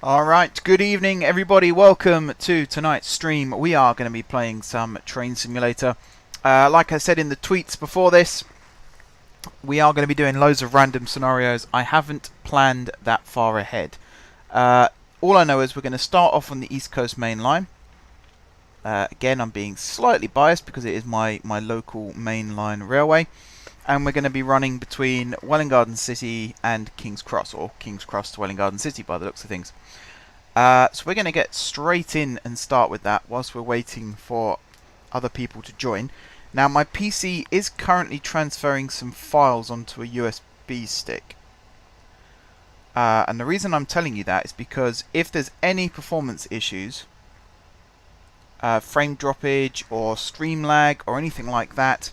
Alright, good evening everybody, welcome to tonight's stream. We are going to be playing some Train Simulator. Like I said in the tweets before this, we are going to be doing loads of random scenarios. I haven't planned that far ahead. All I know is we're going to start off on the East Coast Mainline. Again, I'm being slightly biased because it is my local mainline railway. And we're going to be running between Welwyn Garden City and King's Cross, or King's Cross to Welwyn Garden City by the looks of things. So we're going to get straight in and start with that whilst we're waiting for other people to join. Now my PC is currently transferring some files onto a USB stick. And the reason I'm telling you that is because if there's any performance issues, frame droppage or stream lag or anything like that,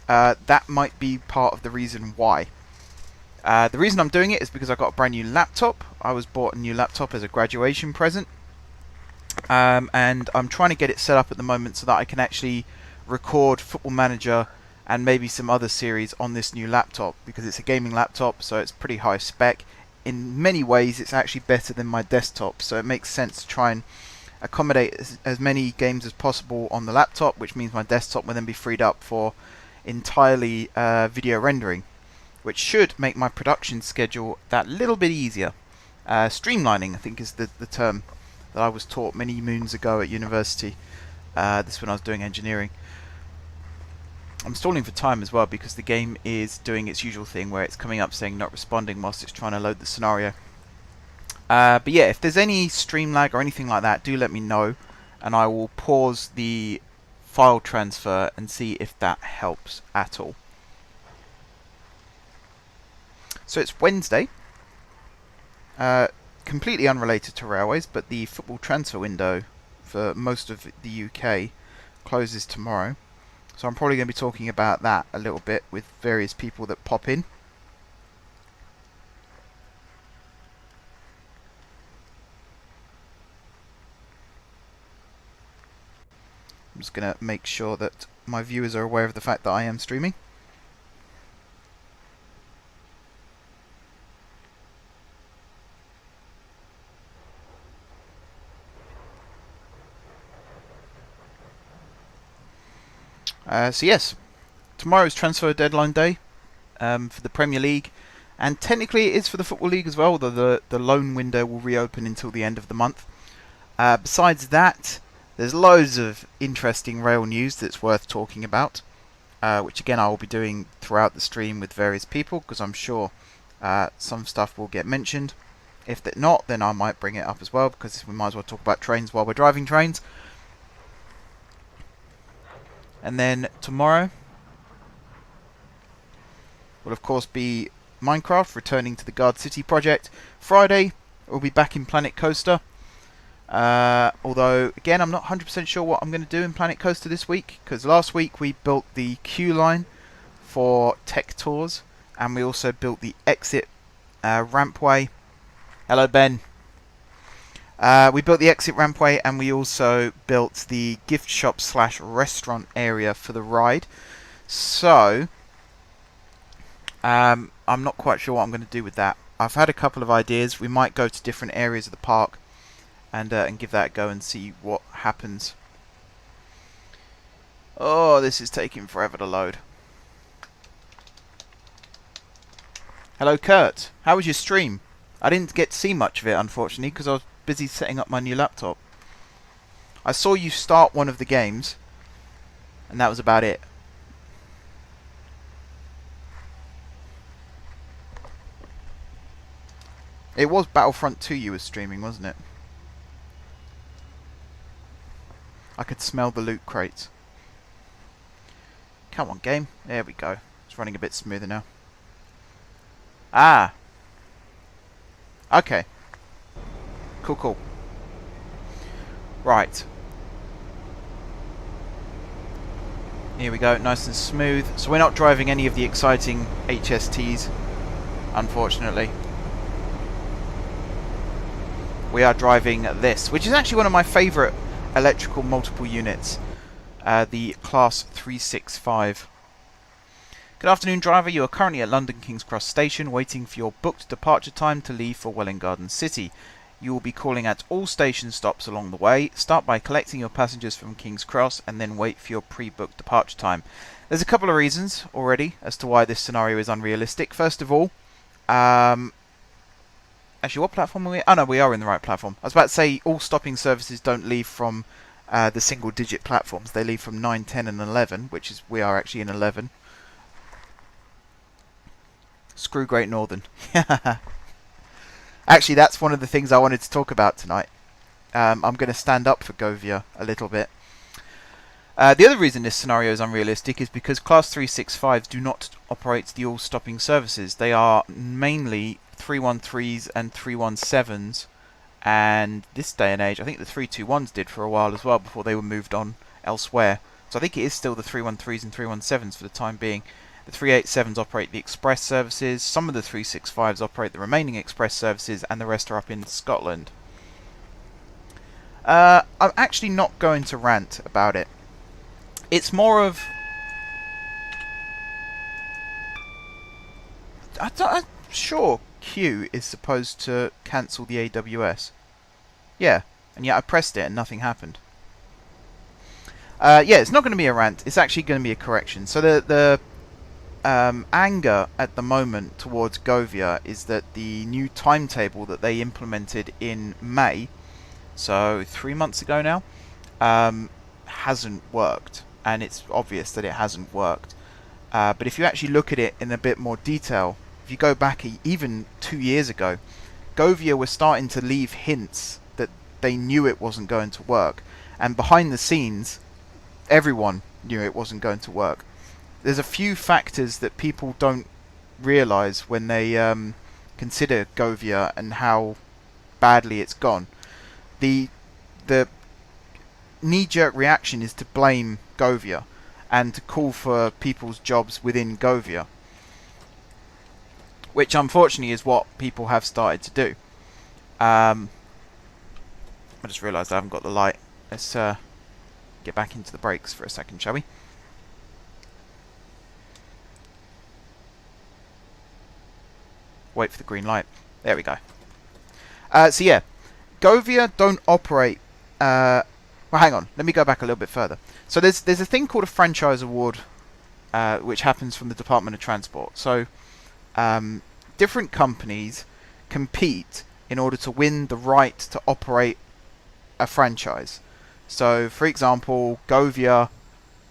that might be part of the reason why. The reason I'm doing it is because I got a brand new laptop. I was bought a new laptop as a graduation present. And I'm trying to get it set up at the moment so that I can actually record Football Manager and maybe some other series on this new laptop, because it's a gaming laptop, so it's pretty high spec. In many ways it's actually better than my desktop, so it makes sense to try and accommodate as many games as possible on the laptop, which means my desktop will then be freed up for entirely video rendering, which should make my production schedule that little bit easier. Streamlining, I think, is the term that I was taught many moons ago at university. This when I was doing engineering. I'm stalling for time as well because the game is doing its usual thing where it's coming up saying not responding whilst it's trying to load the scenario. But yeah, if there's any stream lag or anything like that, do let me know and I will pause the file transfer and see if that helps at all. So it's Wednesday, completely unrelated to railways, but the football transfer window for most of the UK closes tomorrow. So I'm probably going to be talking about that a little bit with various people that pop in. I'm just going to make sure that my viewers are aware of the fact that I am streaming. So yes, tomorrow's transfer deadline day for the Premier League, and technically it is for the Football League as well, although the loan window will reopen until the end of the month. Besides that, there's loads of interesting rail news that's worth talking about, which again I will be doing throughout the stream with various people, because I'm sure some stuff will get mentioned. If not, then I might bring it up as well, because we might as well talk about trains while we're driving trains. And then tomorrow will of course be Minecraft returning to the Guard City project. Friday we'll be back in Planet Coaster. Although again I'm not 100% sure what I'm going to do in Planet Coaster this week, because last week we built the queue line for tech tours and we also built the exit rampway. Hello Ben. We built the exit rampway and we also built the gift shop / restaurant area for the ride. So I'm not quite sure what I'm going to do with that. I've had a couple of ideas. We might go to different areas of the park and give that a go and see what happens. Oh, this is taking forever to load. Hello Kurt, how was your stream? I didn't get to see much of it unfortunately because I was busy setting up my new laptop. I saw you start one of the games and that was about it. It was Battlefront 2 you were streaming, wasn't it? I could smell the loot crates. Come on game, there we go. It's running a bit smoother now. Ah, okay. Cool. Right. Here we go, nice and smooth. So we're not driving any of the exciting HSTs, unfortunately. We are driving this, which is actually one of my favourite electrical multiple units, the Class 365. Good afternoon, driver. You are currently at London King's Cross Station, waiting for your booked departure time to leave for Welwyn Garden City. You will be calling at all station stops along the way. Start by collecting your passengers from King's Cross and then wait for your pre-booked departure time. There's a couple of reasons already as to why this scenario is unrealistic. First of all, actually, what platform are we? Oh no, we are in the right platform. I was about to say all stopping services don't leave from the single-digit platforms. They leave from 9, 10, and 11, which is we are actually in 11. Screw Great Northern. Actually, that's one of the things I wanted to talk about tonight. I'm going to stand up for Cavier a little bit. The other reason this scenario is unrealistic is because Class 365s do not operate the all-stopping services. They are mainly 313s and 317s, and this day and age, I think the 321s did for a while as well before they were moved on elsewhere. So I think it is still the 313s and 317s for the time being. The 387s operate the express services, some of the 365s operate the remaining express services, and the rest are up in Scotland. I'm actually not going to rant about it. It's more of... I'm sure Q is supposed to cancel the AWS. Yeah, and yet I pressed it and nothing happened. Yeah, it's not going to be a rant, it's actually going to be a correction. So the anger at the moment towards Cavier is that the new timetable that they implemented in May, so 3 months ago now, hasn't worked, and it's obvious that it hasn't worked. But if you actually look at it in a bit more detail, if you go back even 2 years ago, Cavier was starting to leave hints that they knew it wasn't going to work, and behind the scenes everyone knew it wasn't going to work. There's a few factors that people don't realise when they consider Cavier and how badly it's gone. The knee-jerk reaction is to blame Cavier and to call for people's jobs within Cavier, which unfortunately is what people have started to do. I just realised I haven't got the light. Let's get back into the brakes for a second, shall we? Wait for the green light. There we go. So yeah, Cavier don't operate... well, hang on. Let me go back a little bit further. So there's a thing called a franchise award, which happens from the Department of Transport. So different companies compete in order to win the right to operate a franchise. So, for example, Cavier...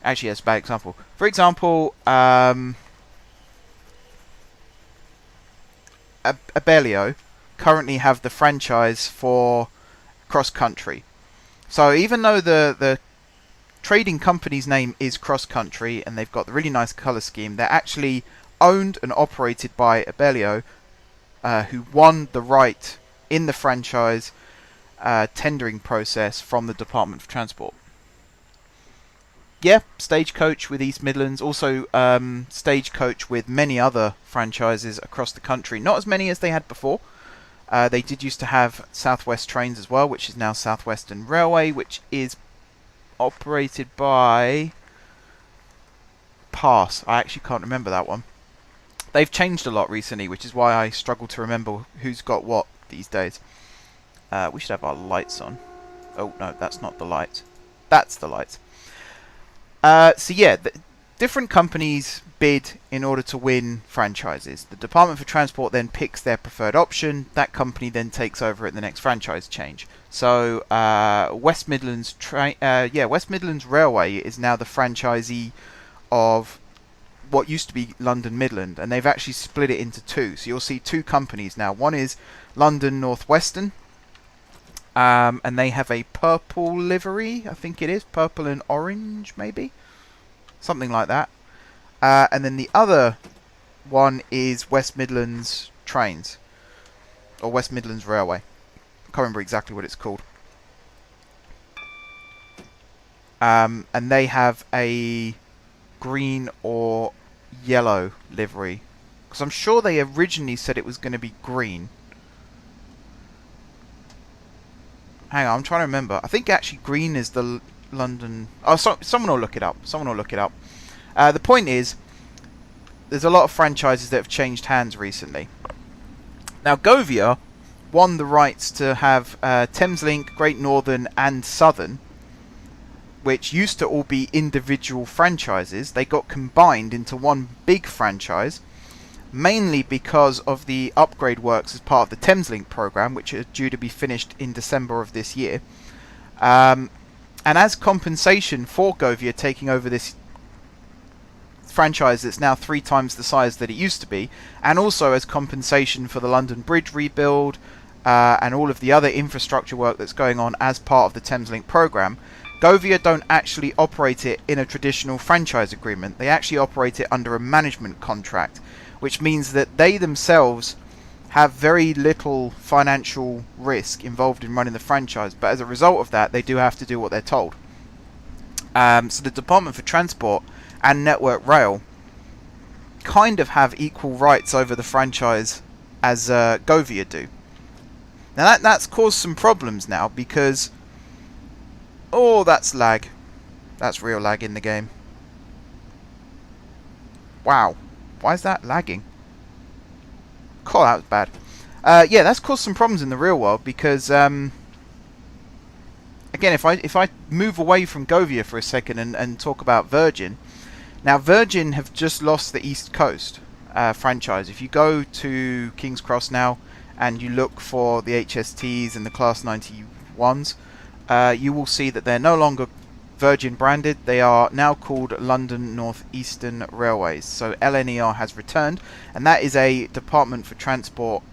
Actually, that's a bad example. For example, Abellio currently have the franchise for Cross Country. So even though the trading company's name is Cross Country and they've got the really nice colour scheme, they're actually owned and operated by Abellio, who won the right in the franchise tendering process from the Department of Transport. Yeah, Stagecoach with East Midlands, also Stagecoach with many other franchises across the country. Not as many as they had before. They did used to have South West Trains as well, which is now South Western Railway, which is operated by Pass. I actually can't remember that one. They've changed a lot recently, which is why I struggle to remember who's got what these days. We should have our lights on. Oh, no, that's not the light. That's the light. So yeah, different companies bid in order to win franchises. The Department for Transport then picks their preferred option. That company then takes over at the next franchise change. So West Midlands Railway is now the franchisee of what used to be London Midland, and they've actually split it into two. So you'll see two companies now. One is London North Western, and they have a purple livery, I think it is, purple and orange maybe, something like that. And then the other one is West Midlands Trains, or West Midlands Railway. I can't remember exactly what it's called. And they have a green or yellow livery, because I'm sure they originally said it was going to be green. Hang on, I'm trying to remember. I think actually green is the London... Oh, someone will look it up. Someone will look it up. The point is, there's a lot of franchises that have changed hands recently. Now, Cavier won the rights to have Thameslink, Great Northern and Southern, which used to all be individual franchises. They got combined into one big franchise, mainly because of the upgrade works as part of the Thameslink program, which are due to be finished in December of this year. And as compensation for Cavier taking over this franchise that's now 3 times the size that it used to be, and also as compensation for the London Bridge rebuild and all of the other infrastructure work that's going on as part of the Thameslink program, Cavier don't actually operate it in a traditional franchise agreement. They actually operate it under a management contract, which means that they themselves have very little financial risk involved in running the franchise, but as a result of that, they do have to do what they're told. So the Department for Transport and Network Rail kind of have equal rights over the franchise as Cavier do. Now that's caused some problems now because... Oh, that's lag. That's real lag in the game. Wow. Why is that lagging? God, that was bad. Yeah, that's caused some problems in the real world because, again, if I move away from Cavier for a second and talk about Virgin. Now, Virgin have just lost the East Coast franchise. If you go to King's Cross now and you look for the HSTs and the Class 91s, you will see that they're no longer Virgin branded. They are now called London North Eastern Railways. So LNER has returned, and that is a Department for Transport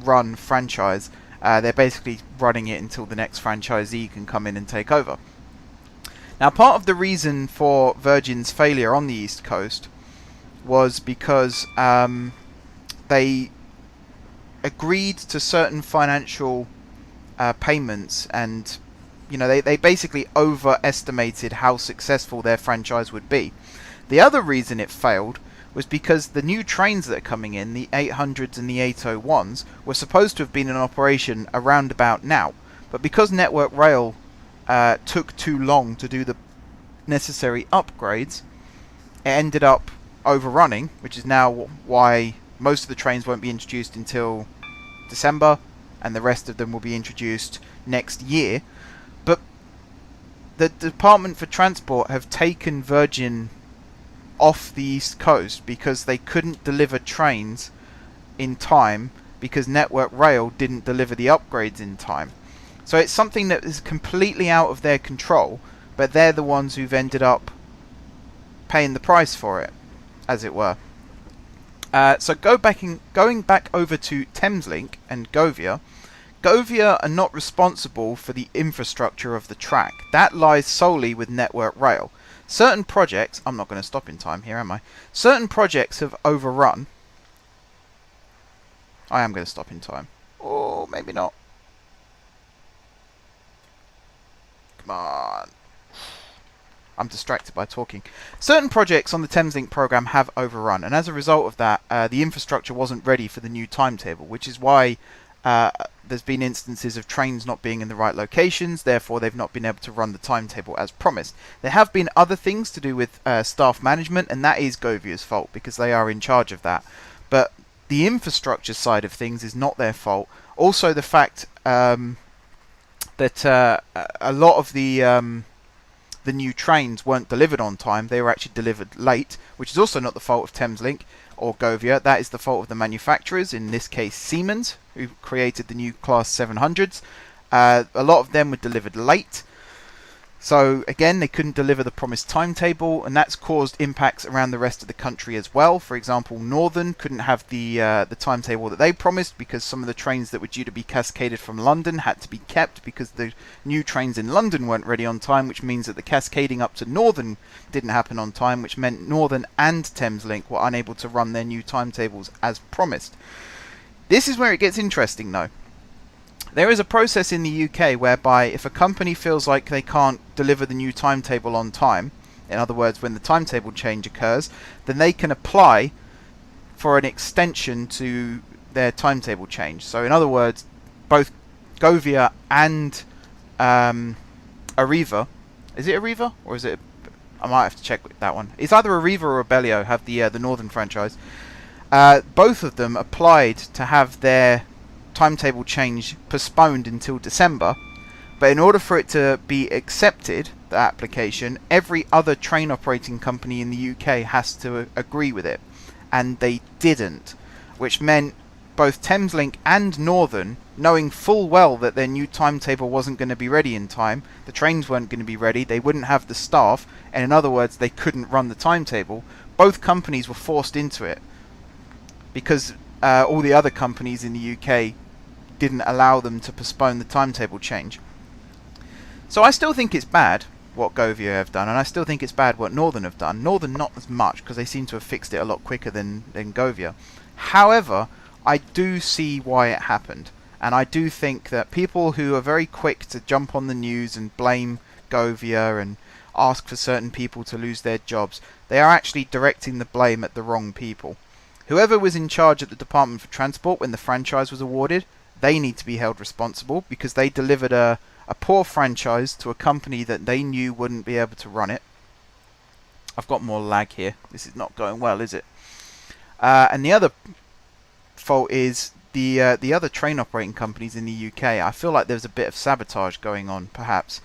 run franchise. They're basically running it until the next franchisee can come in and take over. Now, part of the reason for Virgin's failure on the East Coast was because they agreed to certain financial payments, and they basically overestimated how successful their franchise would be. The other reason it failed was because the new trains that are coming in, the 800s and the 801s, were supposed to have been in operation around about now. But because Network Rail took too long to do the necessary upgrades, it ended up overrunning, which is now why most of the trains won't be introduced until December, and the rest of them will be introduced next year. But the Department for Transport have taken Virgin off the East Coast because they couldn't deliver trains in time because Network Rail didn't deliver the upgrades in time. So it's something that is completely out of their control, but they're the ones who've ended up paying the price for it, as it were. So going back over to Thameslink and Cavier. Cavier are not responsible for the infrastructure of the track. That lies solely with Network Rail. Certain projects... I'm not going to stop in time here, am I? Certain projects have overrun. I am going to stop in time. Or maybe not. Come on. I'm distracted by talking. Certain projects on the Thameslink program have overrun, and as a result of that, the infrastructure wasn't ready for the new timetable, which is why there's been instances of trains not being in the right locations, therefore they've not been able to run the timetable as promised. There have been other things to do with staff management, and that is Cavier's fault, because they are in charge of that. But the infrastructure side of things is not their fault. Also the fact that a lot of the new trains weren't delivered on time. They were actually delivered late, which is also not the fault of Thameslink or Cavier. That is the fault of the manufacturers, in this case Siemens, who created the new Class 700s. A lot of them were delivered late. So again, they couldn't deliver the promised timetable, and that's caused impacts around the rest of the country as well. For example, Northern couldn't have the timetable that they promised because some of the trains that were due to be cascaded from London had to be kept because the new trains in London weren't ready on time, which means that the cascading up to Northern didn't happen on time, which meant Northern and Thameslink were unable to run their new timetables as promised. This is where it gets interesting though. There is a process in the UK whereby if a company feels like they can't deliver the new timetable on time, in other words, when the timetable change occurs, then they can apply for an extension to their timetable change. So in other words, both Cavier and Arriva, is it Arriva or is it? I might have to check that one. It's either Arriva or Abellio have the Northern franchise. Both of them applied to have their timetable change postponed until December. But in order for it to be accepted, the application, every other train operating company in the UK has to agree with it. And they didn't, which meant both Thameslink and Northern, knowing full well that their new timetable wasn't going to be ready in time, the trains weren't going to be ready, they wouldn't have the staff, and in other words, they couldn't run the timetable, both companies were forced into it. Because all the other companies in the UK didn't allow them to postpone the timetable change. So I still think it's bad what Cavier have done, and I still think it's bad what Northern have done. Northern not as much, because they seem to have fixed it a lot quicker than Cavier. However, I do see why it happened, and I do think that people who are very quick to jump on the news and blame Cavier and ask for certain people to lose their jobs, they are actually directing the blame at the wrong people. Whoever was in charge at the Department for Transport when the franchise was awarded, they need to be held responsible, because they delivered a poor franchise to a company that they knew wouldn't be able to run it. I've got more lag here. This is not going well, is it? And the other fault is the other train operating companies in the UK. I feel like there's a bit of sabotage going on, perhaps.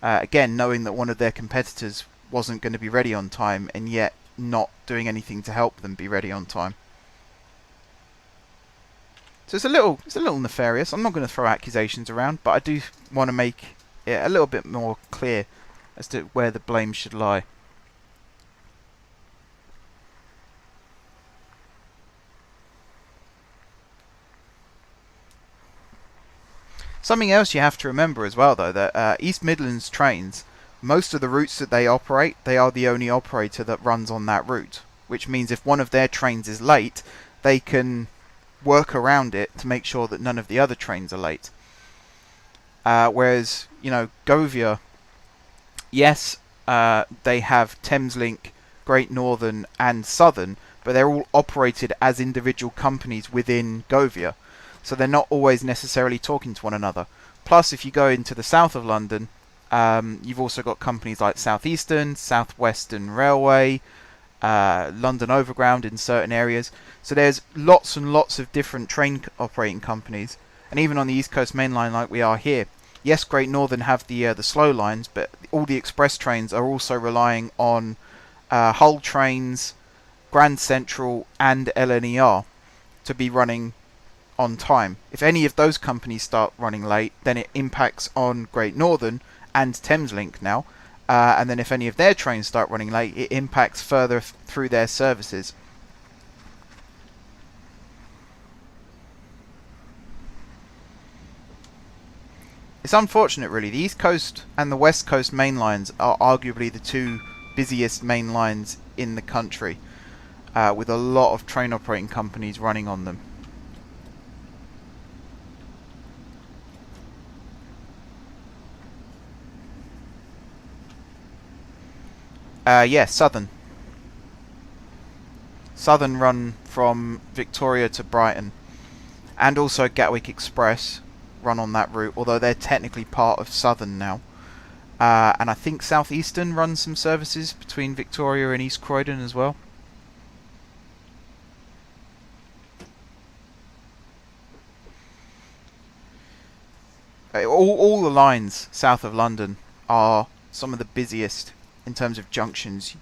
Again, knowing that one of their competitors wasn't going to be ready on time, and yet not doing anything to help them be ready on time. So it's a little nefarious. I'm not going to throw accusations around, but I do want to make it a little bit more clear as to where the blame should lie. Something else you have to remember as well, though, that East Midlands trains, most of the routes that they operate, they are the only operator that runs on that route, which means if one of their trains is late, they can work around it to make sure that none of the other trains are late. Whereas, you know, Cavier, yes, they have Thameslink, Great Northern and Southern, but they're all operated as individual companies within Cavier, so they're not always necessarily talking to one another. Plus, if you go into the south of London, you've also got companies like South Eastern, South Western Railway, London Overground in certain areas. So there's lots and lots of different train operating companies, and even on the East Coast Mainline like we are here. Yes, Great Northern have the slow lines, but all the express trains are also relying on Hull Trains, Grand Central and LNER to be running on time. If any of those companies start running late, then it impacts on Great Northern and Thameslink now. And then if any of their trains start running late, it impacts further through their services. It's unfortunate, really. The East Coast and the West Coast main lines are arguably the two busiest main lines in the country, with a lot of train operating companies running on them. Yeah, Southern. Southern run from Victoria to Brighton, and also Gatwick Express run on that route, although they're technically part of Southern now. And I think South Eastern runs some services between Victoria and East Croydon as well. All the lines south of London are some of the busiest in terms of junctions.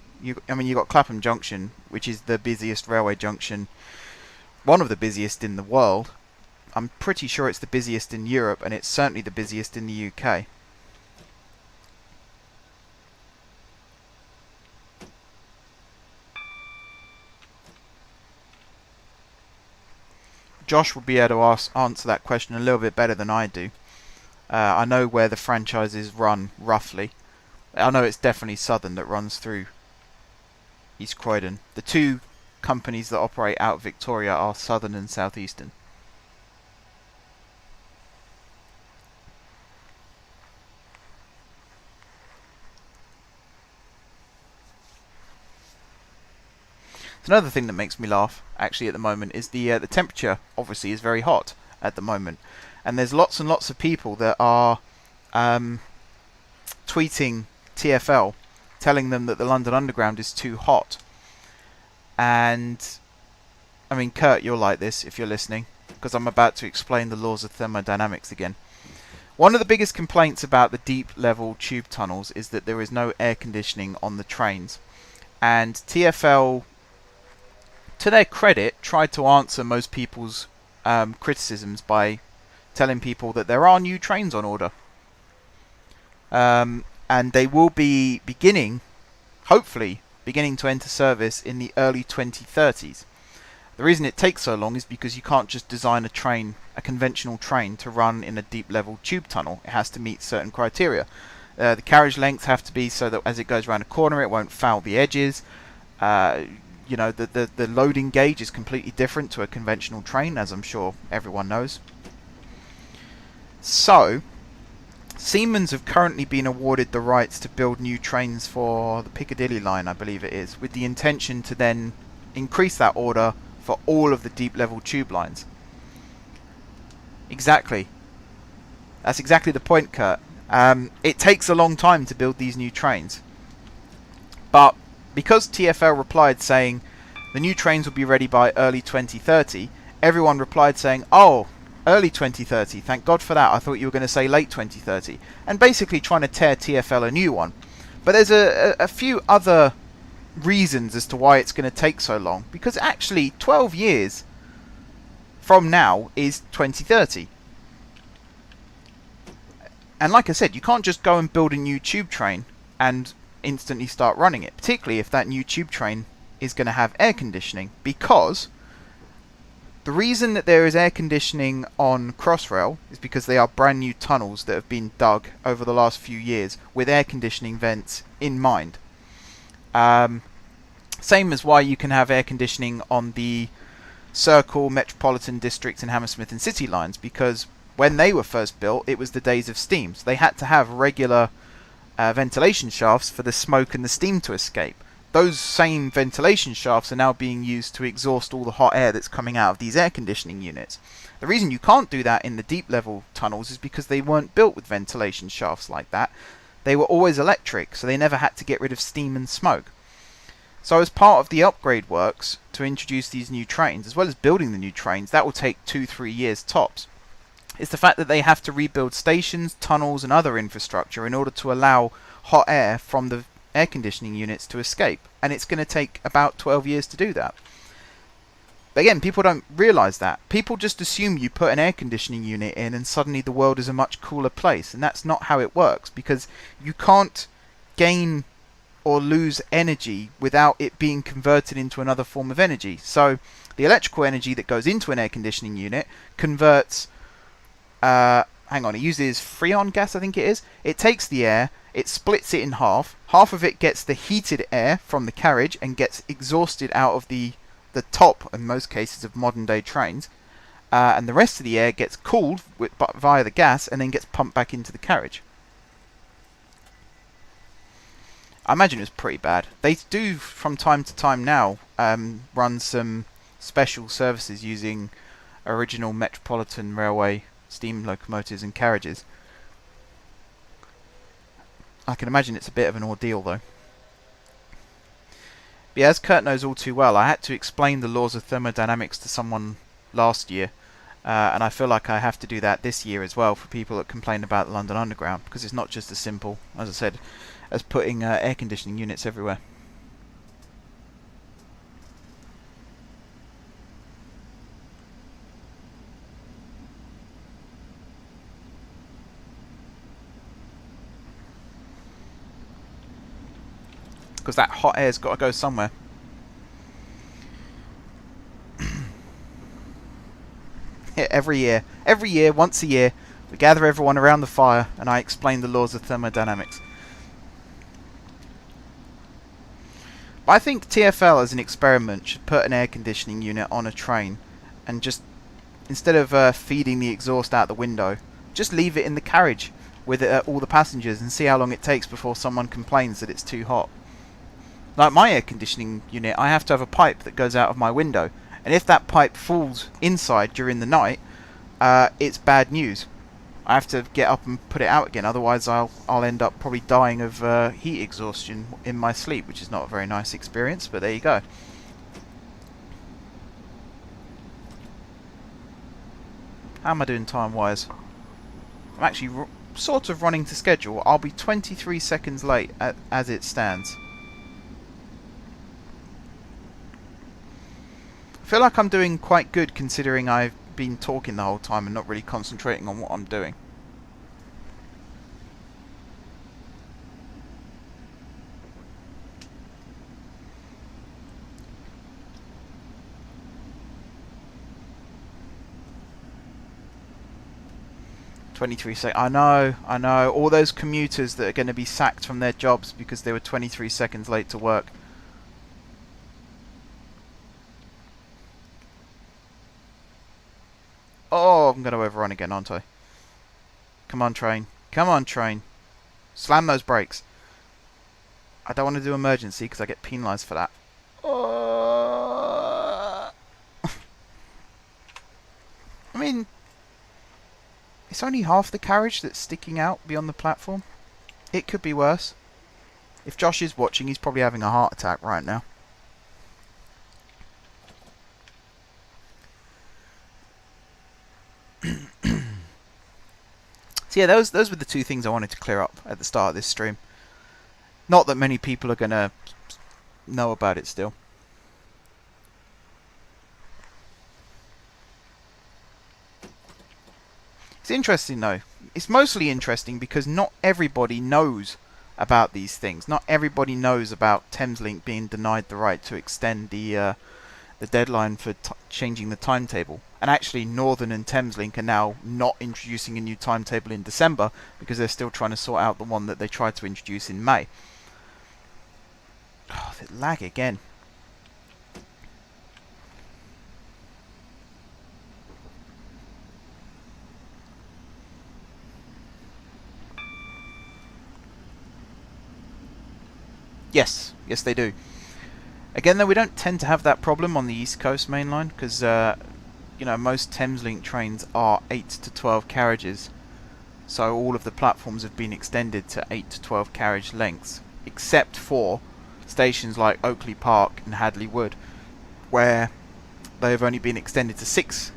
I mean, you've got Clapham Junction, which is the busiest railway junction, one of the busiest in the world. I'm pretty sure it's the busiest in Europe, and it's certainly the busiest in the UK. Josh will be able to answer that question a little bit better than I do. I know where the franchises run, roughly. I know it's definitely Southern that runs through East Croydon. The two companies that operate out of Victoria are Southern and South Eastern. So another thing that makes me laugh, actually, at the moment, is the temperature, obviously, is very hot at the moment. And there's lots and lots of people that are tweeting TfL, telling them that the London Underground is too hot. And, I mean, Kurt, you're like this, if you're listening. because I'm about to explain the laws of thermodynamics again. One of the biggest complaints about the deep level tube tunnels is that there is no air conditioning on the trains. And TfL, to their credit, tried to answer most people's criticisms by telling people that there are new trains on order. And they will be hopefully beginning to enter service in the early 2030s. The reason it takes so long is because you can't just design a conventional train to run in a deep level tube tunnel. It has to meet certain criteria. The carriage lengths have to be so that as it goes around a corner it won't foul the edges. You know, the loading gauge is completely different to a conventional train, as I'm sure everyone knows. So, Siemens have currently been awarded the rights to build new trains for the Piccadilly line, I believe it is, with the intention to then increase that order for all of the deep level tube lines. Exactly. That's exactly the point, Kurt. It takes a long time to build these new trains. But because TfL replied saying the new trains will be ready by early 2030, everyone replied saying, oh, early 2030, thank God for that. I thought you were going to say late 2030. And basically trying to tear TfL a new one. But there's a few other reasons as to why it's going to take so long, because actually 12 years from now is 2030, and like I said, you can't just go and build a new tube train and instantly start running it, particularly if that new tube train is going to have air conditioning, because the reason that there is air conditioning on Crossrail is because they are brand new tunnels that have been dug over the last few years with air conditioning vents in mind. Same as why you can have air conditioning on the Circle, Metropolitan District and Hammersmith and City lines, because when they were first built it was the days of steam, so they had to have regular ventilation shafts for the smoke and the steam to escape. Those same ventilation shafts are now being used to exhaust all the hot air that's coming out of these air conditioning units. The reason you can't do that in the deep level tunnels is because they weren't built with ventilation shafts like that. They were always electric, so they never had to get rid of steam and smoke. So as part of the upgrade works to introduce these new trains, as well as building the new trains, that will take 2-3 years tops. It's the fact that they have to rebuild stations, tunnels and other infrastructure in order to allow hot air from the air conditioning units to escape, and it's going to take about 12 years to do that. But again, people don't realise that. People just assume you put an air conditioning unit in and suddenly the world is a much cooler place, and that's not how it works, because you can't gain or lose energy without it being converted into another form of energy. So the electrical energy that goes into an air conditioning unit converts, it uses freon gas, I think it is. It takes the air, it splits it in half. Half of it gets the heated air from the carriage and gets exhausted out of the top, in most cases, of modern day trains. And the rest of the air gets cooled via the gas and then gets pumped back into the carriage. I imagine it's pretty bad. They do from time to time now run some special services using original Metropolitan Railway steam locomotives and carriages. I can imagine it's a bit of an ordeal though. But yeah, as Kurt knows all too well, I had to explain the laws of thermodynamics to someone last year, and I feel like I have to do that this year as well for people that complain about the London Underground, because it's not just as simple, as I said, as putting air conditioning units everywhere. Because that hot air's got to go somewhere. Every year, once a year, we gather everyone around the fire and I explain the laws of thermodynamics. But I think TfL as an experiment should put an air conditioning unit on a train and just, instead of feeding the exhaust out the window, just leave it in the carriage with all the passengers and see how long it takes before someone complains that it's too hot. Like my air conditioning unit, I have to have a pipe that goes out of my window, and if that pipe falls inside during the night, it's bad news. I have to get up and put it out again, otherwise I'll end up probably dying of heat exhaustion in my sleep, which is not a very nice experience, but there you go. How am I doing time-wise? I'm actually sort of running to schedule. I'll be 23 seconds late as it stands. I feel like I'm doing quite good considering I've been talking the whole time and not really concentrating on what I'm doing. I know. All those commuters that are going to be sacked from their jobs because they were 23 seconds late to work. Oh, I'm going to overrun again, aren't I? Come on, train. Come on, train. Slam those brakes. I don't want to do emergency because I get penalised for that. I mean, it's only half the carriage that's sticking out beyond the platform. It could be worse. If Josh is watching, he's probably having a heart attack right now. So yeah, those were the two things I wanted to clear up at the start of this stream. Not that many people are going to know about it still. It's interesting though. It's mostly interesting because not everybody knows about these things. Not everybody knows about Thameslink being denied the right to extend the deadline for changing the timetable. And actually Northern and Thameslink are now not introducing a new timetable in December because they're still trying to sort out the one that they tried to introduce in May. Oh, the lag again. Yes, they do. Again, though, we don't tend to have that problem on the East Coast Mainline because, you know, most Thameslink trains are 8 to 12 carriages. So all of the platforms have been extended to 8 to 12 carriage lengths, except for stations like Oakley Park and Hadley Wood, where they've only been extended to 6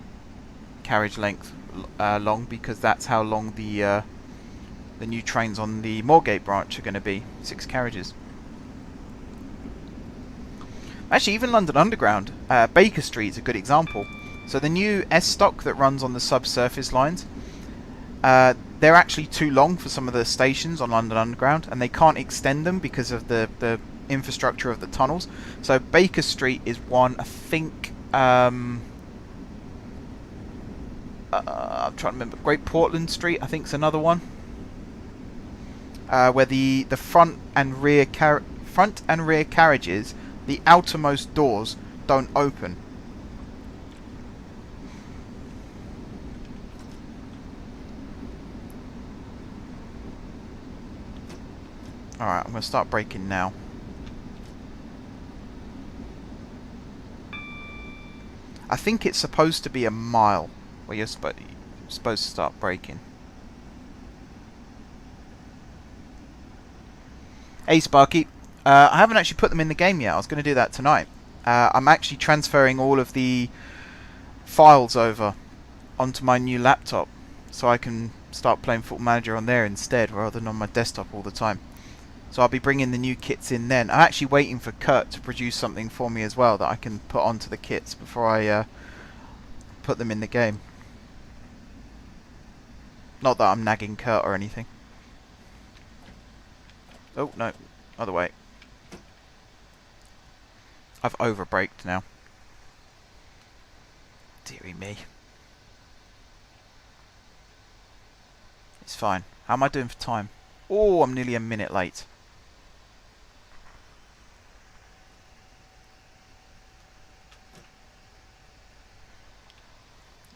carriage length long because that's how long the new trains on the Moorgate branch are going to be, 6 carriages. Actually, even London Underground, Baker Street is a good example. So the new S-Stock that runs on the subsurface lines, they're actually too long for some of the stations on London Underground, and they can't extend them because of the infrastructure of the tunnels. So Baker Street is one. I think I'm trying to remember. Great Portland Street, I think, is another one, where the front and rear carriages, the outermost doors don't open. Alright, I'm going to start braking now. I think it's supposed to be a mile where you're supposed to start braking. Hey Sparky. I haven't actually put them in the game yet. I was going to do that tonight. I'm actually transferring all of the files over onto my new laptop so I can start playing Football Manager on there instead rather than on my desktop all the time. So I'll be bringing the new kits in then. I'm actually waiting for Kurt to produce something for me as well that I can put onto the kits before I put them in the game. Not that I'm nagging Kurt or anything. Oh, no. Other way. I've over-braked now. Deary me. It's fine. How am I doing for time? Oh, I'm nearly a minute late.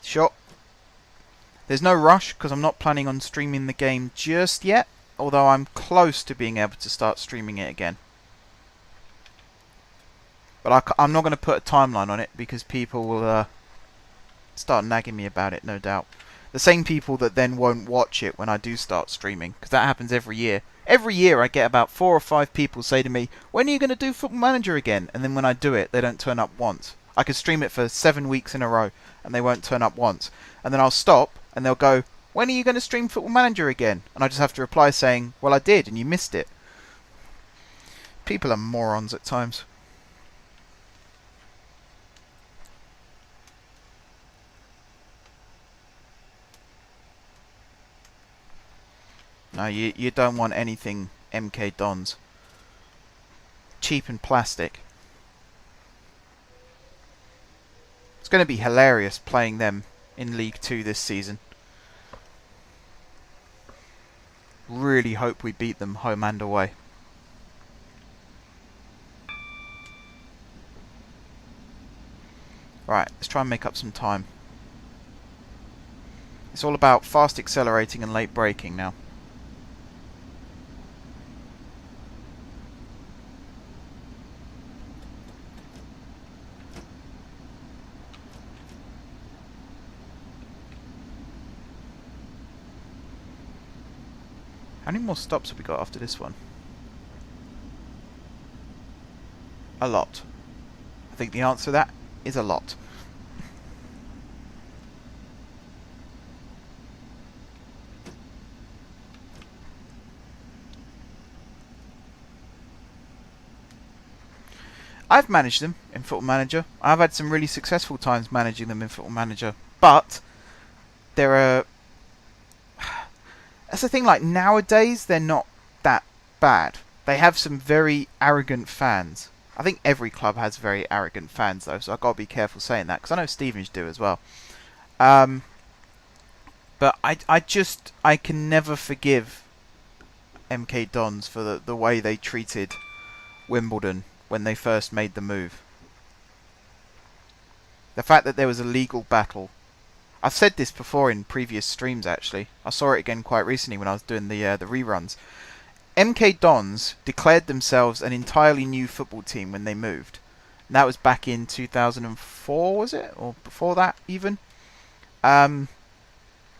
Sure. There's no rush because I'm not planning on streaming the game just yet, although I'm close to being able to start streaming it again. But I'm not going to put a timeline on it because people will start nagging me about it, no doubt. The same people that then won't watch it when I do start streaming, because that happens every year. Every year I get about 4 or 5 people say to me, when are you going to do Football Manager again? And then when I do it, they don't turn up once. I could stream it for 7 weeks in a row and they won't turn up once. And then I'll stop and they'll go, when are you going to stream Football Manager again? And I just have to reply saying, well, I did and you missed it. People are morons at times. No, you don't want anything MK Dons. Cheap and plastic. It's going to be hilarious playing them in League 2 this season. Really hope we beat them home and away. Right, let's try and make up some time. It's all about fast accelerating and late braking now. How many more stops have we got after this one? A lot. I think the answer to that is a lot. I've managed them in Football Manager. I've had some really successful times managing them in Football Manager, but there are... That's the thing, like, nowadays they're not that bad. They have some very arrogant fans. I think every club has very arrogant fans, though, so I've got to be careful saying that, because I know Stevenage do as well. But I can never forgive MK Dons for the way they treated Wimbledon when they first made the move. The fact that there was a legal battle. I've said this before in previous streams, actually. I saw it again quite recently when I was doing the reruns. MK Dons declared themselves an entirely new football team when they moved. And that was back in 2004, was it? Or before that, even? And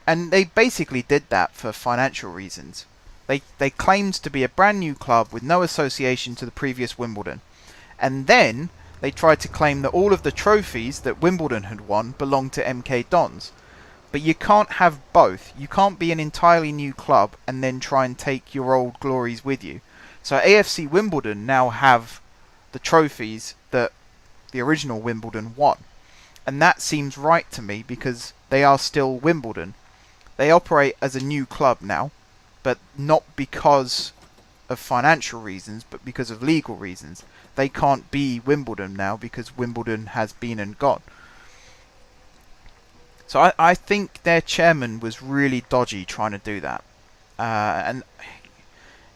they basically did that for financial reasons. They claimed to be a brand new club with no association to the previous Wimbledon. And then they tried to claim that all of the trophies that Wimbledon had won belonged to MK Dons. But you can't have both. You can't be an entirely new club and then try and take your old glories with you. So AFC Wimbledon now have the trophies that the original Wimbledon won. And that seems right to me because they are still Wimbledon. They operate as a new club now, but not because of financial reasons, but because of legal reasons. They can't be Wimbledon now because Wimbledon has been and gone. So I think their chairman was really dodgy trying to do that. And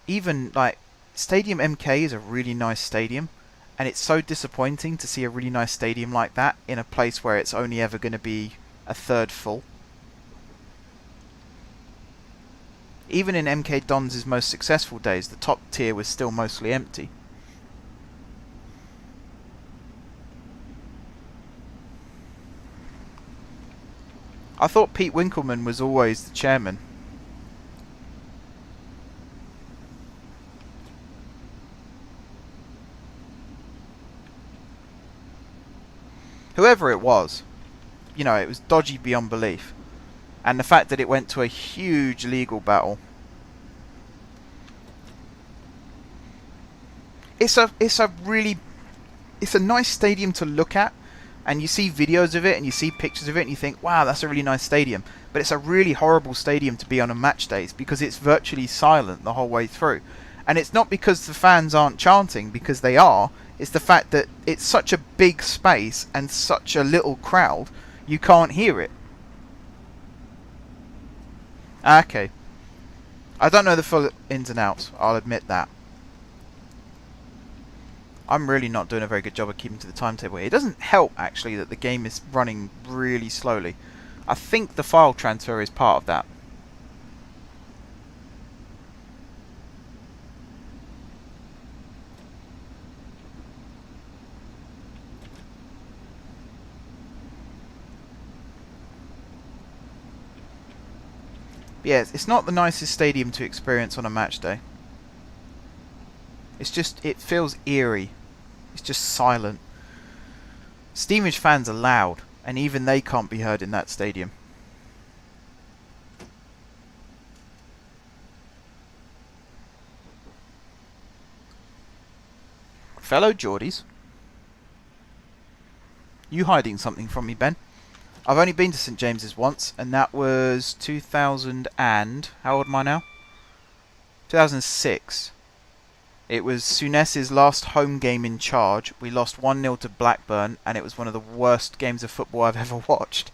even, like, Stadium MK is a really nice stadium, and it's so disappointing to see a really nice stadium like that in a place where it's only ever going to be a third full. Even in MK Dons' most successful days, the top tier was still mostly empty. I thought Pete Winkleman was always the chairman. Whoever it was, you know, it was dodgy beyond belief. And the fact that it went to a huge legal battle. It's a nice stadium to look at. And you see videos of it and you see pictures of it and you think, wow, that's a really nice stadium. But it's a really horrible stadium to be on match days because it's virtually silent the whole way through. And it's not because the fans aren't chanting, because they are. It's the fact that it's such a big space and such a little crowd, you can't hear it. Okay. I don't know the full ins and outs, I'll admit that. I'm really not doing a very good job of keeping to the timetable here. It doesn't help, actually, that the game is running really slowly. I think the file transfer is part of that. But yeah, it's not the nicest stadium to experience on a match day. It's just, it feels eerie. It's just silent. Stevenage fans are loud, and even they can't be heard in that stadium. Fellow Geordies, you hiding something from me, Ben? I've only been to St James's once, and that was 2000 and... how old am I now? 2006. It was Souness's last home game in charge. We lost 1-0 to Blackburn, and it was one of the worst games of football I've ever watched.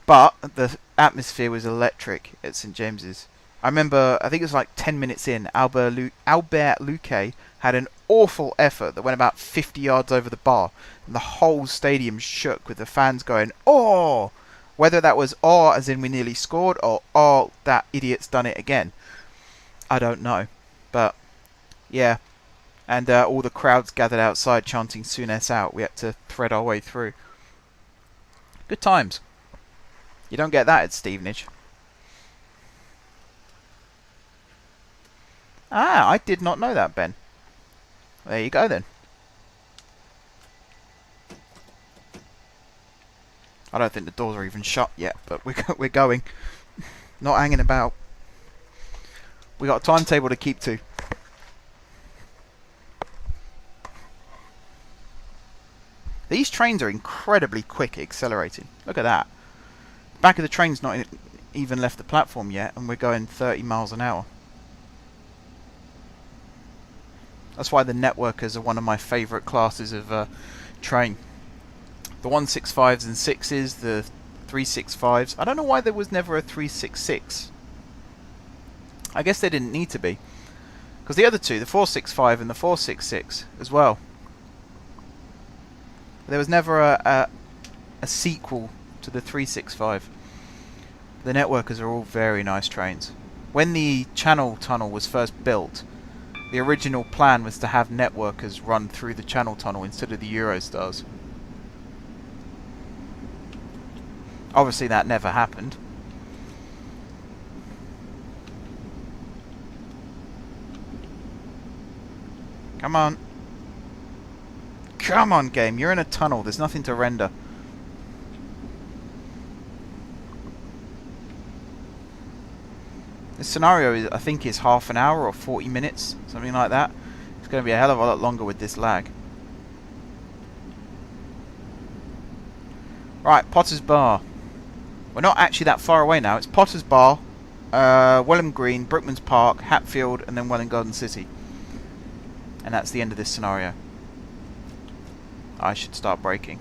But the atmosphere was electric at St James's. I remember, I think it was like 10 minutes in, Albert Luque had an awful effort that went about 50 yards over the bar, and the whole stadium shook with the fans going, "Oh!" Whether that was "oh" as in we nearly scored, or "oh, that idiot's done it again," I don't know. But yeah, and all the crowds gathered outside chanting Souness out. We had to thread our way through. Good times. You don't get that at Stevenage. Ah, I did not know that, Ben. There you go then. I don't think the doors are even shut yet, but we're going. Not hanging about. We got a timetable to keep to. These trains are incredibly quick accelerating. Look at that. Back of the train's not even left the platform yet, and we're going 30 miles an hour. That's why the networkers are one of my favourite classes of train. The 165s and 6s, the 365s. I don't know why there was never a 366. I guess there didn't need to be. Because the other two, the 465 and the 466 as well. There was never a sequel to the 365. The networkers are all very nice trains. When the Channel Tunnel was first built, the original plan was to have networkers run through the Channel Tunnel instead of the Eurostars. Obviously that never happened. Come on. Come on, game. You're in a tunnel. There's nothing to render. This scenario, I think, is half an hour or 40 minutes. Something like that. It's going to be a hell of a lot longer with this lag. Right, Potter's Bar. We're not actually that far away now. It's Potter's Bar, Welwyn Green, Brookman's Park, Hatfield, and then Welwyn Garden City. And that's the end of this scenario. I should start braking.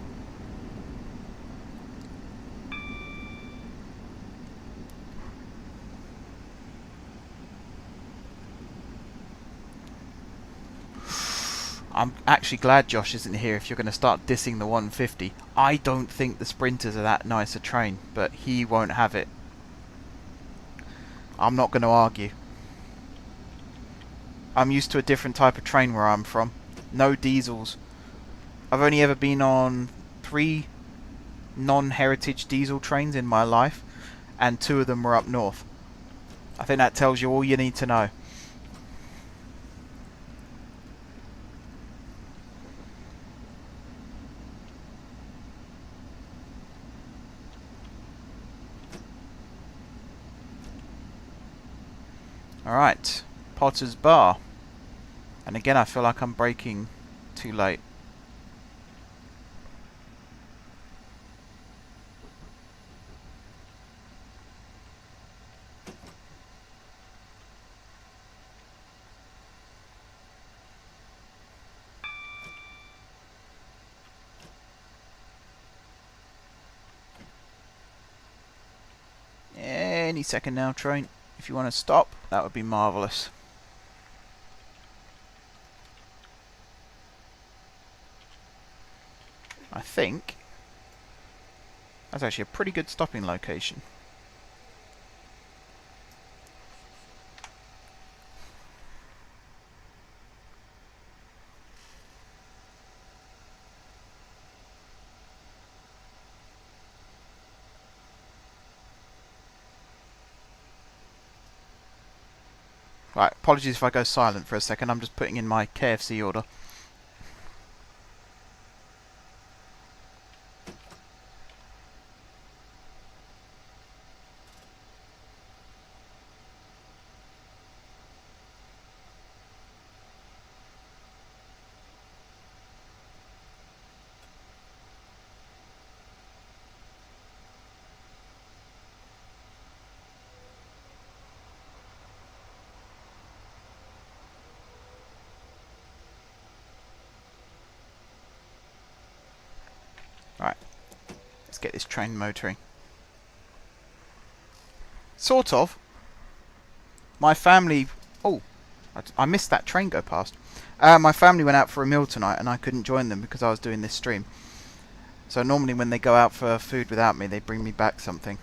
I'm actually glad Josh isn't here if you're going to start dissing the 150. I don't think the Sprinters are that nice a train, but he won't have it. I'm not going to argue. I'm used to a different type of train where I'm from. No diesels. I've only ever been on 3 non-heritage diesel trains in my life, and 2 of them were up north. I think that tells you all you need to know. Alright, Potter's Bar. And again, I feel like I'm braking too late. Any second now, train. If you want to stop, that would be marvellous. I think that's actually a pretty good stopping location. Right, apologies if I go silent for a second, I'm just putting in my KFC order. get this train motoring. Sort of. My family... Oh, I missed that train go past. My family went out for a meal tonight and I couldn't join them because I was doing this stream. So normally when they go out for food without me, they bring me back something.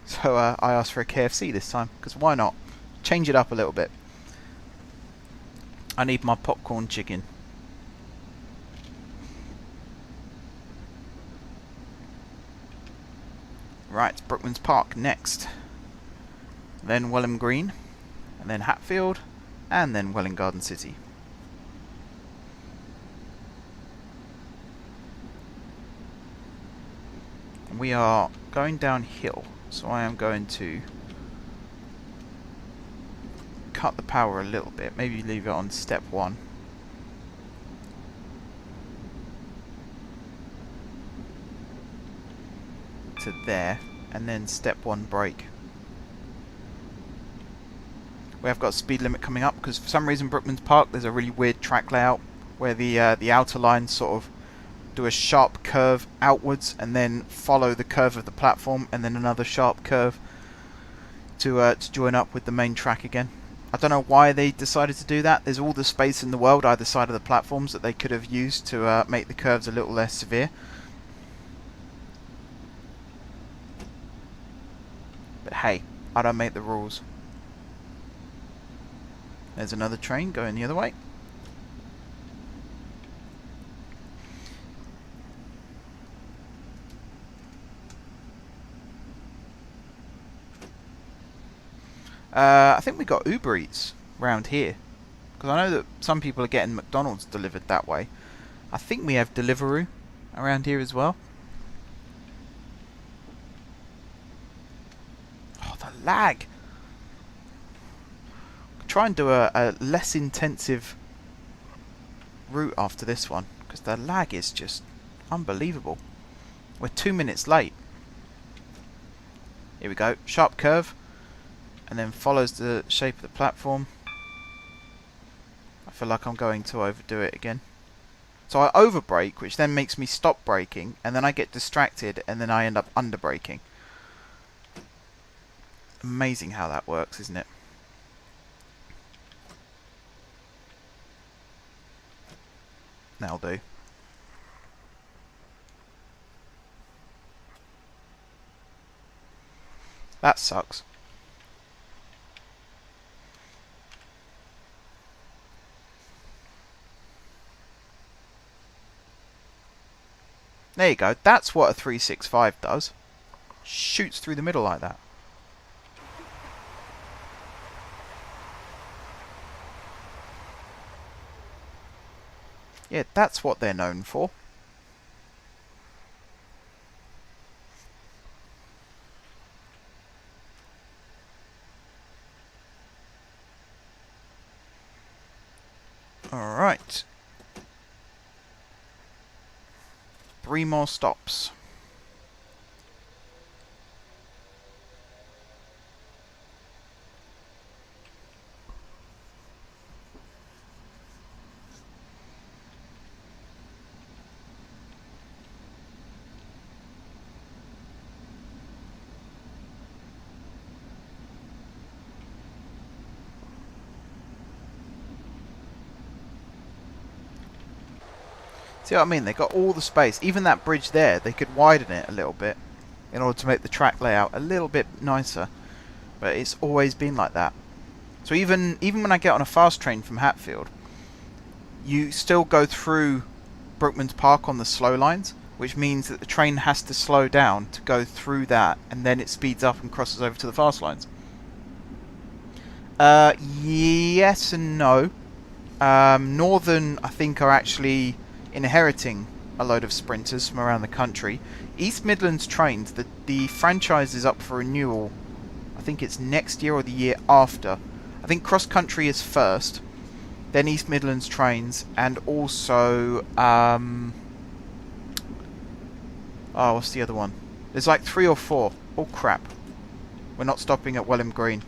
So I asked for a KFC this time, because why not? Change it up a little bit. I need my popcorn chicken. Right, Brookman's Park next. Then Welwyn Green, and then Hatfield, and then Welwyn Garden City. We are going downhill, so I am going to cut the power a little bit, maybe leave it on step 1. To there, and then step 1 brake. We have got a speed limit coming up because for some reason Brookman's Park there's a really weird track layout where the outer lines sort of do a sharp curve outwards and then follow the curve of the platform and then another sharp curve to join up with the main track again. I don't know why they decided to do that. There's all the space in the world either side of the platforms that they could have used to make the curves a little less severe. But hey, I don't make the rules. There's another train going the other way. I think we got Uber Eats round here, because I know that some people are getting McDonald's delivered that way. I think we have Deliveroo around here as well. Oh, the lag! Try and do a less intensive route after this one, because the lag is just unbelievable. We're 2 minutes late. Here we go, sharp curve. And then follows the shape of the platform. I feel like I'm going to overdo it again. So I overbrake, which then makes me stop braking, and then I get distracted, and then I end up underbraking. Amazing how that works, isn't it? That'll do. That sucks. There you go. That's what a 365 does. Shoots through the middle like that. Yeah, that's what they're known for. Alright. 3 more stops. See what I mean? They got all the space. Even that bridge there, they could widen it a little bit in order to make the track layout a little bit nicer. But it's always been like that. So even when I get on a fast train from Hatfield, you still go through Brookman's Park on the slow lines, which means that the train has to slow down to go through that, and then it speeds up and crosses over to the fast lines. Yes and no. Northern, I think, are actually inheriting a load of sprinters from around the country. East Midlands trains, the franchise is up for renewal. I think it's next year or the year after. I think cross country is first, then East Midlands trains, and also oh, what's the other one? There's like 3 or 4. Oh crap! We're not stopping at Welwyn Green.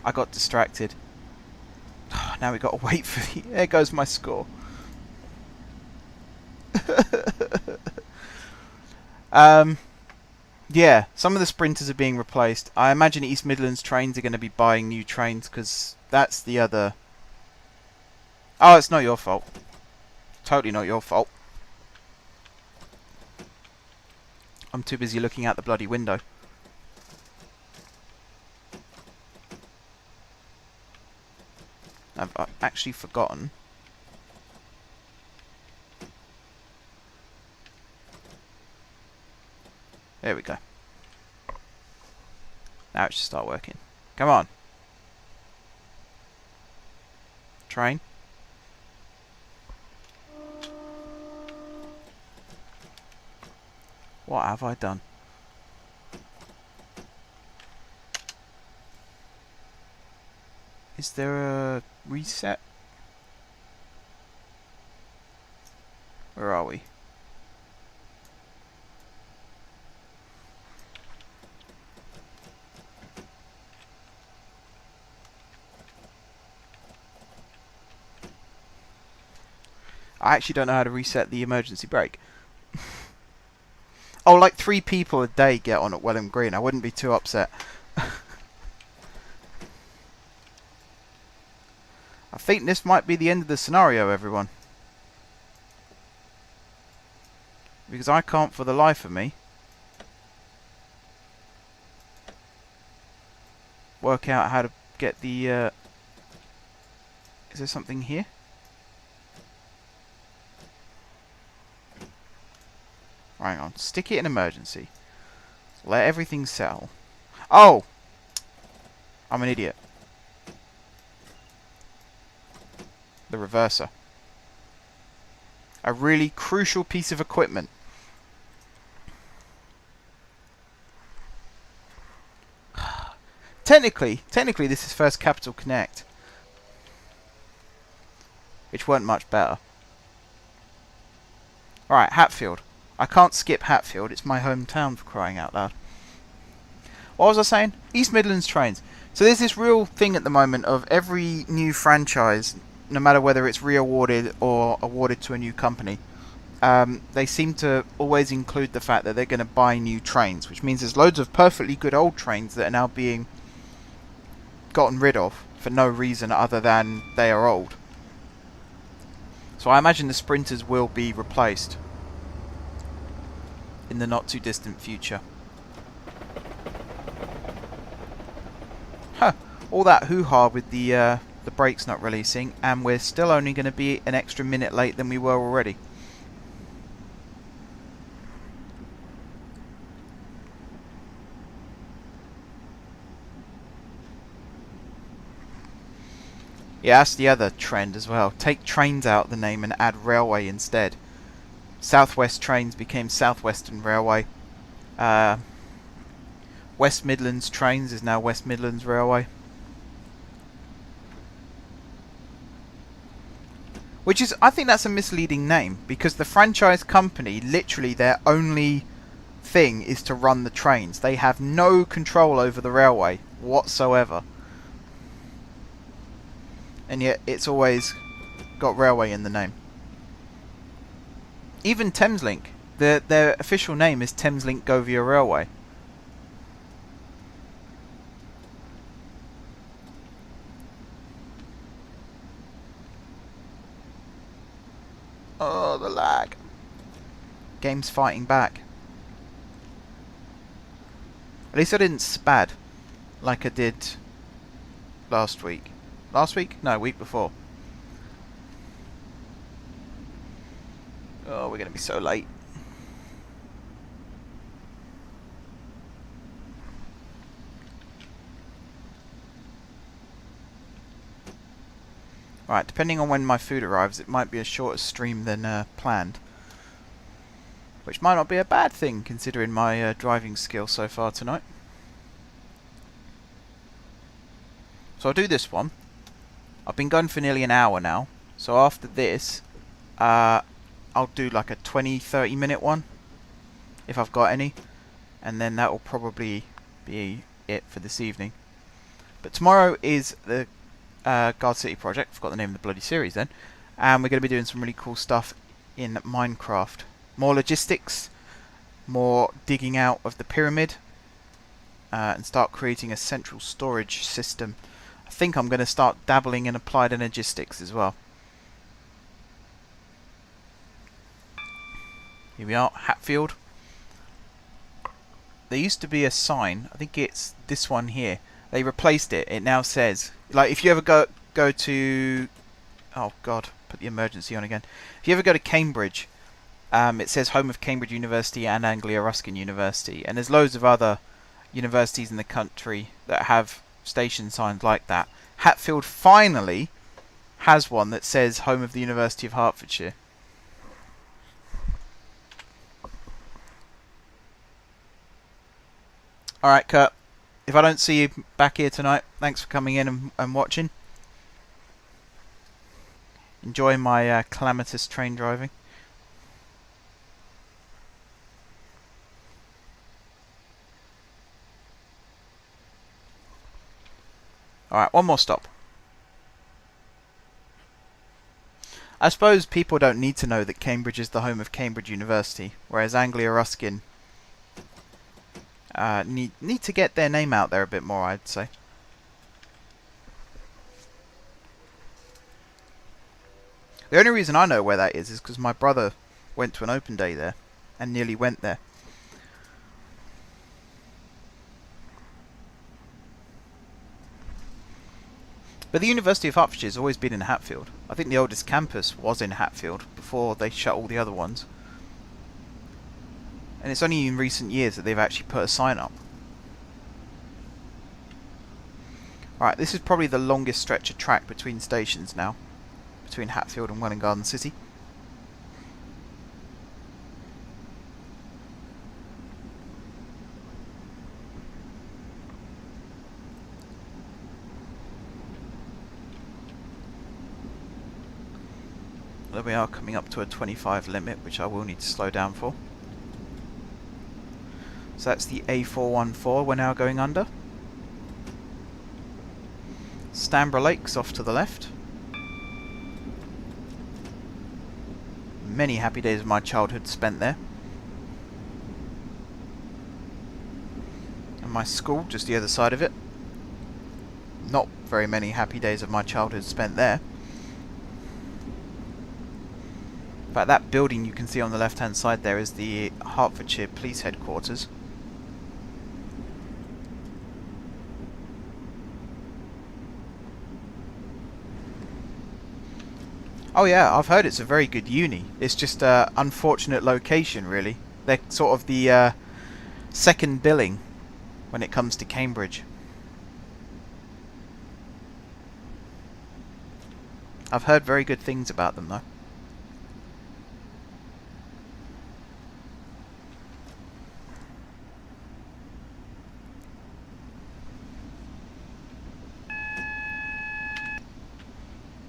I got distracted. Now we got to wait for the... There goes my score. Yeah, some of the sprinters are being replaced. I imagine East Midlands trains are going to be buying new trains, because that's the other... Oh, it's not your fault. Totally not your fault. I'm too busy looking out the bloody window. I've actually forgotten. There we go. Now it should start working. Come on. Train. What have I done? Is there a reset? Where are we? I actually don't know how to reset the emergency brake. Oh, like 3 people a day get on at Welwyn Green. I wouldn't be too upset. I think this might be the end of the scenario, everyone. Because I can't for the life of me work out how to get the... Is there something here? Hang on. Stick it in emergency. Let everything settle. Oh! I'm an idiot. The reverser. A really crucial piece of equipment. Technically this is first Capital Connect. Which weren't much better. Alright, Hatfield. I can't skip Hatfield, it's my hometown, for crying out loud. What was I saying? East Midlands trains. So there's this real thing at the moment of every new franchise, no matter whether it's re-awarded or awarded to a new company, they seem to always include the fact that they're going to buy new trains, which means there's loads of perfectly good old trains that are now being gotten rid of for no reason other than they are old. So I imagine the sprinters will be replaced in the not too distant future. Huh. All that hoo-ha with the brakes not releasing, and we're still only going to be an extra minute late than we were already. Yeah, that's the other trend as well. Take trains out of the name and add railway instead. Southwest Trains became Southwestern Railway. West Midlands Trains is now West Midlands Railway. Which is, I think that's a misleading name, because the franchise company, literally their only thing is to run the trains. They have no control over the railway whatsoever. And yet it's always got railway in the name. Even Thameslink, their official name is Thameslink Cavier Railway. Oh, the lag. Game's fighting back. At least I didn't spad like I did last week. Last week? No, week before. Oh, we're going to be so late. Right, depending on when my food arrives, it might be a shorter stream than planned. Which might not be a bad thing, considering my driving skill so far tonight. So I'll do this one. I've been going for nearly an hour now. So after this, I'll do like a 20-30 minute one, if I've got any, and then that will probably be it for this evening. But tomorrow is the Garden City project. Forgot the name of the bloody series then. And we're going to be doing some really cool stuff in Minecraft. More logistics, more digging out of the pyramid, and start creating a central storage system. I think I'm going to start dabbling in applied energistics as well. Here we are, Hatfield. There used to be a sign, I think it's this one here. They replaced it. It now says, like, if you ever go to, oh god, put the emergency on again. If you ever go to Cambridge, it says home of Cambridge University and Anglia Ruskin University, and there's loads of other universities in the country that have station signs like that. Hatfield finally has one that says home of the University of Hertfordshire. Alright, Kurt, if I don't see you back here tonight, thanks for coming in and watching. Enjoy my calamitous train driving. Alright, one more stop. I suppose people don't need to know that Cambridge is the home of Cambridge University, whereas Anglia Ruskin need to get their name out there a bit more, I'd say. The only reason I know where that is because my brother went to an open day there and nearly went there. But the University of Hertfordshire has always been in Hatfield. I think the oldest campus was in Hatfield before they shut all the other ones. And it's only in recent years that they've actually put a sign up. Alright, this is probably the longest stretch of track between stations now. Between Hatfield and Welwyn Garden City. There we are, coming up to a 25 limit, which I will need to slow down for. So that's the A414 we're now going under. Stanborough Lake's off to the left. Many happy days of my childhood spent there. And my school just the other side of it. Not very many happy days of my childhood spent there. In fact, that building you can see on the left hand side there is the Hertfordshire Police Headquarters. Oh yeah, I've heard it's a very good uni. It's just an unfortunate location, really. They're sort of the second billing when it comes to Cambridge. I've heard very good things about them, though.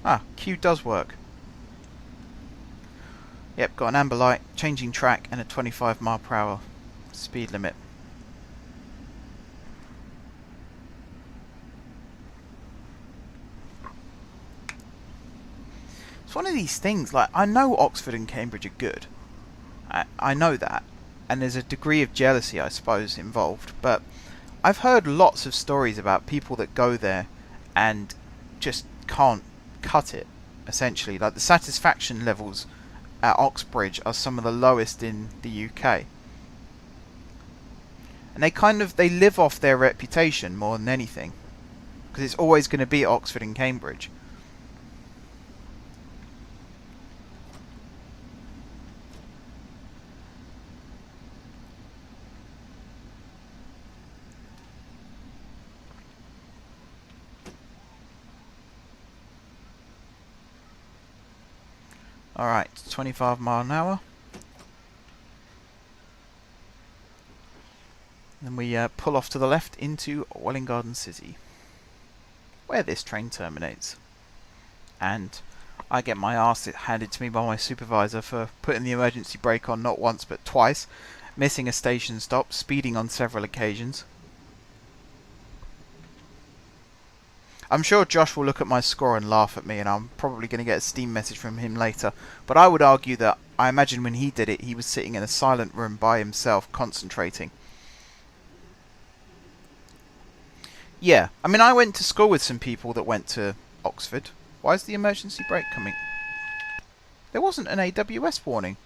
Ah, Q does work. Yep, got an amber light, changing track, and a 25 mph speed limit. It's one of these things, like, I know Oxford and Cambridge are good. I know that. And there's a degree of jealousy, I suppose, involved. But I've heard lots of stories about people that go there and just can't cut it, essentially. Like, the satisfaction levels at Oxbridge are some of the lowest in the UK. And they live off their reputation more than anything. Because it's always going to be Oxford and Cambridge. Alright, 25 mile an hour. Then we pull off to the left into Welwyn Garden City, where this train terminates. And I get my arse handed to me by my supervisor for putting the emergency brake on not once but twice, missing a station stop, speeding on several occasions. I'm sure Josh will look at my score and laugh at me, and I'm probably going to get a Steam message from him later. But I would argue that I imagine when he did it, he was sitting in a silent room by himself, concentrating. Yeah, I mean, I went to school with some people that went to Oxford. Why is the emergency brake coming? There wasn't an AWS warning.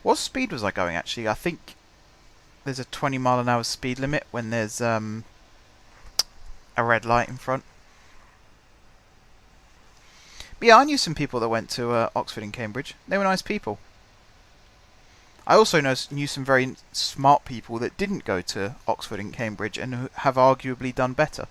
What speed was I going, actually? I think there's a 20-mile-an-hour speed limit when there's a red light in front. But yeah, I knew some people that went to Oxford and Cambridge. They were nice people. I also knew some very smart people that didn't go to Oxford and Cambridge and who have arguably done better.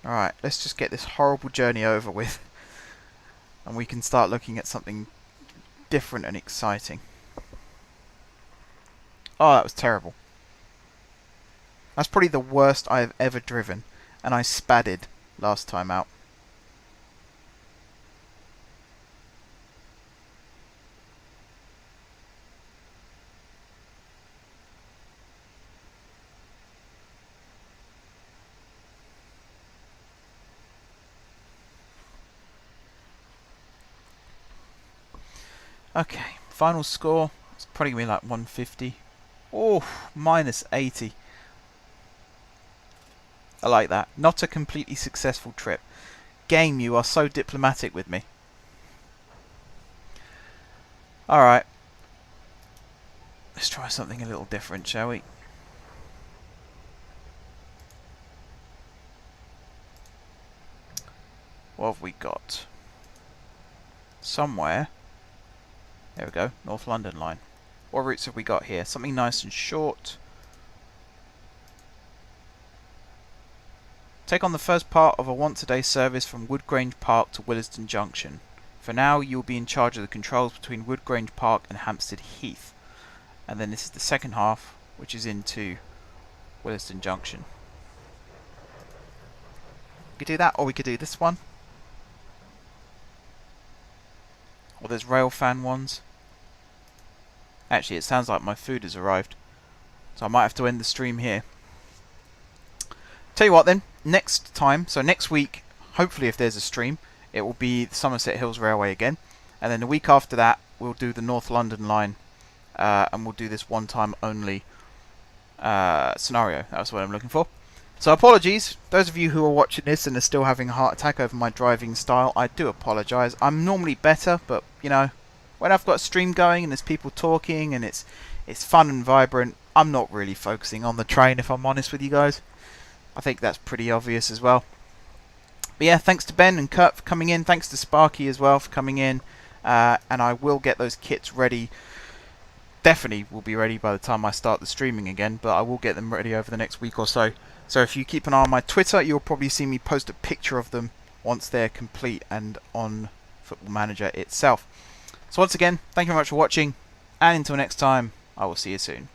Alright, let's just get this horrible journey over with, and we can start looking at something different and exciting. Oh, that was terrible. That's probably the worst I have ever driven, and I spadded last time out. Okay, final score. It's probably going to be like 150. Oh, minus 80. I like that. Not a completely successful trip. Game, you are so diplomatic with me. Alright. Let's try something a little different, shall we? What have we got? Somewhere. There we go. North London line. What routes have we got here? Something nice and short. Take on the first part of a once-a-day service from Woodgrange Park to Willesden Junction. For now, you will be in charge of the controls between Woodgrange Park and Hampstead Heath. And then this is the second half, which is into Willesden Junction. We could do that, or we could do this one. Or there's railfan ones. Actually, it sounds like my food has arrived, so I might have to end the stream here. Tell you what then, next time, so next week, hopefully if there's a stream, it will be the Somerset Hills Railway again. And then the week after that, we'll do the North London line, and we'll do this one-time only scenario. That's what I'm looking for. So apologies, those of you who are watching this and are still having a heart attack over my driving style, I do apologise. I'm normally better, but, you know, when I've got a stream going and there's people talking and it's fun and vibrant, I'm not really focusing on the train, if I'm honest with you guys. I think that's pretty obvious as well. But yeah, thanks to Ben and Kurt for coming in. Thanks to Sparky as well for coming in. And I will get those kits ready. Definitely will be ready by the time I start the streaming again, but I will get them ready over the next week or so. So if you keep an eye on my Twitter, you'll probably see me post a picture of them once they're complete and on Football Manager itself. So once again, thank you very much for watching, and until next time, I will see you soon.